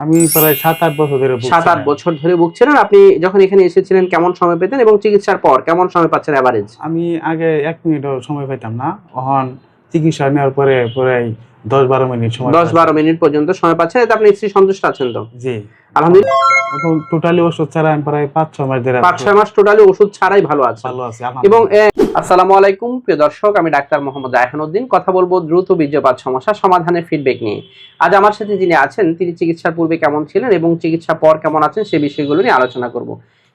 আমি প্রায় ৭-৮ বছর ধরে ভুগছি। ৭-৮ বছর ধরে ভুগছিলেন। আপনি যখন এখানে এসেছিলেন কেমন সময় পেতেন এবং চিকিৎসার পর কেমন সময় পাচ্ছেন এভারেজ? আমি আগে ১ মিনিটও সময় পাইতাম না। এখন চিকিৎসা নেওয়ার পরে প্রায় ১০-১২ মিনিট সময় ১০-১২ মিনিট পর্যন্ত সময় পাচ্ছেন। এতে আপনি স্ত্রী সন্তুষ্ট আছেন তো? জি। আলহামদুলিল্লাহ। এখন টোটালি ওষুধ ছাড়া আমি প্রায় ৫-৬ মাস ধরে ৫-৬ মাস টোটালি ওষুধ ছাড়াই ভালো আছেন। ভালো আছি এবং আলহামদুলিল্লাহ। আসসালামু আলাইকুম প্রিয় দর্শক, আমি ডাক্তার মোহাম্মদ রায়হান উদ্দিন। কথা বলবো দ্রুত বীর্যপাত সমস্যা সমাধানের ফিডব্যাক নিয়ে। আজ আমার সাথে যিনি আছেন তিনি চিকিৎসার পূর্বে কেমন ছিলেন এবং চিকিৎসার পর কেমন আছেন সে বিষয়গুলো নিয়ে আলোচনা করব।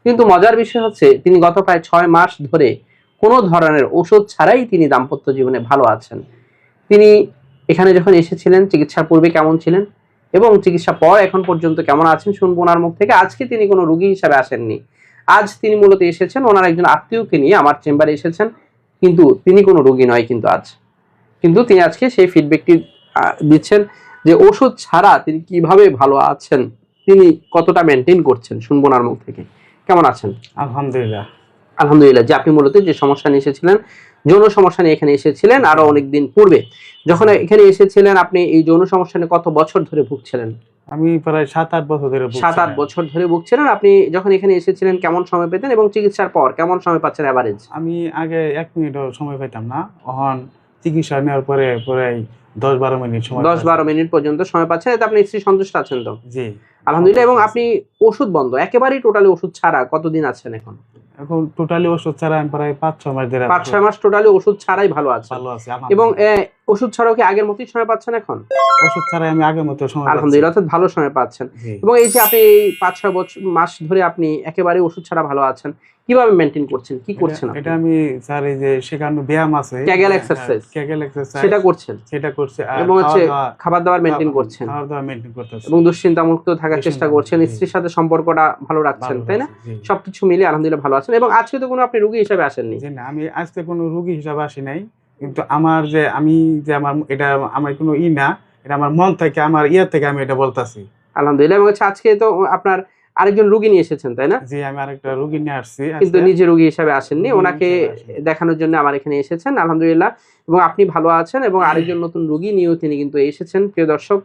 কিন্তু মজার বিষয় হচ্ছে তিনি গত প্রায় ৬ মাস ধরে কোনো ধরনের ওষুধ ছাড়াই তিনি দাম্পত্য জীবনে ভালো আছেন। তিনি এখানে যখন এসেছিলেন চিকিৎসার পূর্বে কেমন ছিলেন এবং চিকিৎসা পর এখন পর্যন্ত কেমন আছেন শুনবো ওনার মুখ থেকে। আজকে তিনি কোনো রোগী হিসাবে আসেননি। আজ তিনি মূলত এসেছেন ওনার একজন আত্মীয়কে নিয়ে আমার চেম্বারে এসেছেন, কিন্তু তিনি কোনো রোগী নয়। কিন্তু তিনি আজকে সেই ফিডব্যাকটি দিচ্ছেন যে ওষুধ ছাড়া তিনি কিভাবে ভালো আছেন, তিনি কতটা মেনটেন করছেন শুনবো ওনার মুখ থেকে। কেমন আছেন? আলহামদুলিল্লাহ। আলহামদুলিল্লাহ। যে আপনি মূলত যে সমস্যা নিয়ে এসেছিলেন, যৌন সমস্যা নিয়ে এখানে এসেছিলেন আরো অনেকদিন পূর্বে, যখন এখানে এসেছিলেন আপনি এই যৌন সমস্যা নিয়ে কত বছর ধরে ভুগছিলেন? আমি প্রায় ৭-৮ বছর ধরে ভুগছি। ৭-৮ বছর ধরে ভুগছিলেন। আপনি যখন এখানে এসেছিলেন কেমন সময় পেতেন এবং চিকিৎসার পর কেমন সময় পাচ্ছেন এভারেজ? আমি আগে ১ মিনিটও সময় পাইতাম না। এখন চিকিৎসা নেওয়ার পরে প্রায় ১০-১২ মিনিট সময় ১০-১২ মিনিট পর্যন্ত সময় পাচ্ছেন। এতে আপনি স্ত্রী সন্তুষ্ট আছেন তো? জি। আলহামদুলিল্লাহ। এবং আপনি ওষুধ বন্ধ একেবারেই টোটালি ওষুধ ছাড়া কতদিন আছেন এখন? এখন টোটালি ওষুধ ছাড়া আমি প্রায় ৫-৬ মাস ধরে ৫-৬ মাস টোটালি ওষুধ ছাড়াই ভালো আছেন। ভালো আছি এবং আলহামদুলিল্লাহ। ওষুধ ছাড়াও কি আগের মতোই সময় পাচ্ছেন এখন? ওষুধ ছাড়াই আমি আগের মতো সময় পাচ্ছি। আলহামদুলিল্লাহ, অর্থাৎ ভালো সময় পাচ্ছেন। জি। এবং এই যে আপনি ৫-৬ মাস ধরে আপনি একেবারে ওষুধ ছাড়া ভালো আছেন, কিভাবে মেনটেন করছেন? কি করছেন আপনি? এটা আমি স্যার এই যে শেখানো ব্যায়াম আছে, ক্যাগেল এক্সারসাইজ সেটা করছেন করছে আর এবং হচ্ছে খাবার দাবার মেনটেন করছেন মেইনটেইন করতেছি এবং দুশ্চিন্তা মুক্ত থাকার চেষ্টা করছেন, জি। স্ত্রীর সাথে সম্পর্কটা ভালো রাখছেন, তাই না? জি। সবকিছু মিলিয়ে আলহামদুলিল্লাহ ভালো আছেন। এবং আজকে তো কোনো আপনি রোগী হিসেবে আসেননি। জি না, আমি আজকে কোনো রোগী হিসাবে আসি নাই। কিন্তু আমার এটা আমার কোনো না, এটা আমার মন থেকে আমার থেকে আমি এটা বলতাছি। আলহামদুলিল্লাহ। এবং হচ্ছে আজকে তো আপনার আরেকজন রোগী নিয়ে এসেছেন, তাই না? জি, আমি আরেকটা রোগী নিয়ে আসছি কিন্তু আজকে। নিজে রোগী হিসেবে আসেননি, রোগী ওনাকে হিসেবে আসিনি। দেখানোর জন্য আমার এখানে এসেছেন আলহামদুলিল্লাহ। এবং আপনি ভালো আছেন এবং আরেকজন নতুন রোগী নিয়েও তিনি কিন্তু এসেছেন। প্রিয় দর্শক,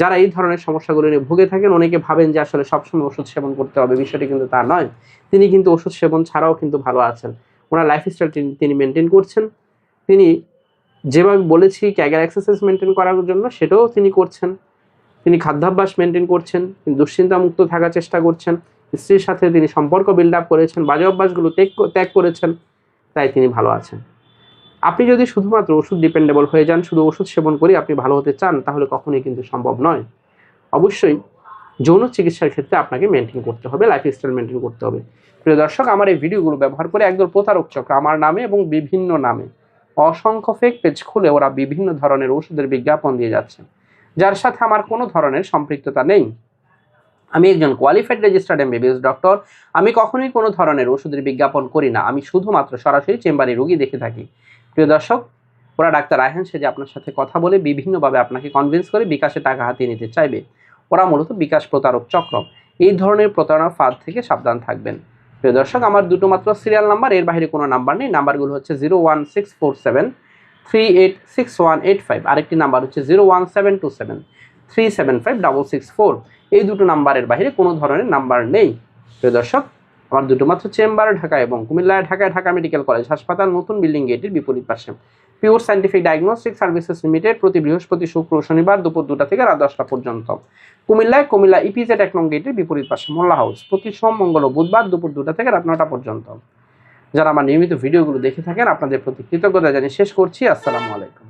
যারা এই ধরনের সমস্যাগুলো নিয়ে ভুগে থাকেন অনেকে ভাবেন যে আসলে সবসময় ওষুধ সেবন করতে হবে, বিষয়টি কিন্তু তা নয়। তিনি কিন্তু ওষুধ সেবন ছাড়াও কিন্তু ভালো আছেন। ওনার লাইফস্টাইল তিনি মেনটেন করছেন। তিনি যেভাবে বলেছি ক্যাগেল এক্সারসাইজ মেনটেন করার জন্য সেটাও তিনি করছেন। তিনি খাদ্যাভ্যাস মেনটেন করছেন, তিনি দুশ্চিন্তা মুক্ত থাকার চেষ্টা করছেন, স্ত্রীর সাথে তিনি সম্পর্ক বিল্ড আপ করেছেন, বাজে অভ্যাসগুলো ত্যাগ করেছেন, তাই তিনি ভালো আছেন। আপনি যদি শুধুমাত্র ওষুধ ডিপেন্ডেবল হয়ে যান, শুধু ওষুধ সেবন করে আপনি ভালো হতে চান, তাহলে কখনোই কিন্তু সম্ভব নয়। অবশ্যই যৌন চিকিৎসার ক্ষেত্রে আপনাকে মেনটেন করতে হবে, লাইফস্টাইল মেনটেন করতে হবে। প্রিয় দর্শক, আমার এই ভিডিওগুলো ব্যবহার করে একদল প্রতারক চক্র আমার নামে এবং বিভিন্ন নামে অসংখ্য ফেক পেজ খুলে ওরা বিভিন্ন ধরনের ওষুধের বিজ্ঞাপন দিয়ে যাচ্ছে, যার সাথে আমার কোনো ধরনের সম্পৃক্ততা নেই। আমি একজন কোয়ালিফাইড রেজিস্টার্ড এমবিবিএস ডক্টর। আমি কখনোই কোনো ধরনের ওষুধের বিজ্ঞাপন করি না, আমি শুধুমাত্র সরাসরি চেম্বারে রোগী দেখে থাকি। প্রিয় দর্শক, ওরা ডাক্তার রায়হান সেজে আপনার সাথে কথা বলে বিভিন্নভাবে আপনাকে কনভিন্স করে বিকাশে টাকা হাতিয়ে নিতে চাইবে। ওরা মূলত বিকাশ প্রতারক চক্র। এই ধরনের প্রতারণার ফাঁদ থেকে সাবধান থাকবেন। প্রিয় দর্শক, আমার দুটো মাত্র সিরিয়াল নাম্বার, এর বাইরে কোনো নাম্বার নেই। নাম্বারগুলো হচ্ছে 01647386185, আরেকটি নাম্বার হচ্ছে 01727375664। এই দুটো নাম্বারের বাইরে কোনো ধরনের নাম্বার নেই। প্রিয় দর্শক, আমার দুটো মাত্র চেম্বার ঢাকা এবং কুমিল্লায়। ঢাকা মেডিকেল কলেজ হাসপাতাল, নতুন বিল্ডিং গেটের বিপরীত পাশে। Pure scientific diagnostic services limited, প্রতি বৃহস্পতি, শুক্র, শনিবার দুপুর 2টা থেকে রাত 10টা পর্যন্ত। কুমিল্লা ইপিজেড 1 নং গেটের বিপরীত পাশে মোল্লা হাউস, প্রতি সোম, মঙ্গল ও বুধবার দুপুর 2টা থেকে রাত 9টা পর্যন্ত। যারা আমার নিয়মিত ভিডিওগুলো দেখে থাকেন আপনাদের প্রতি কৃতজ্ঞতা জানিয়ে শেষ করছি। আসসালামু আলাইকুম।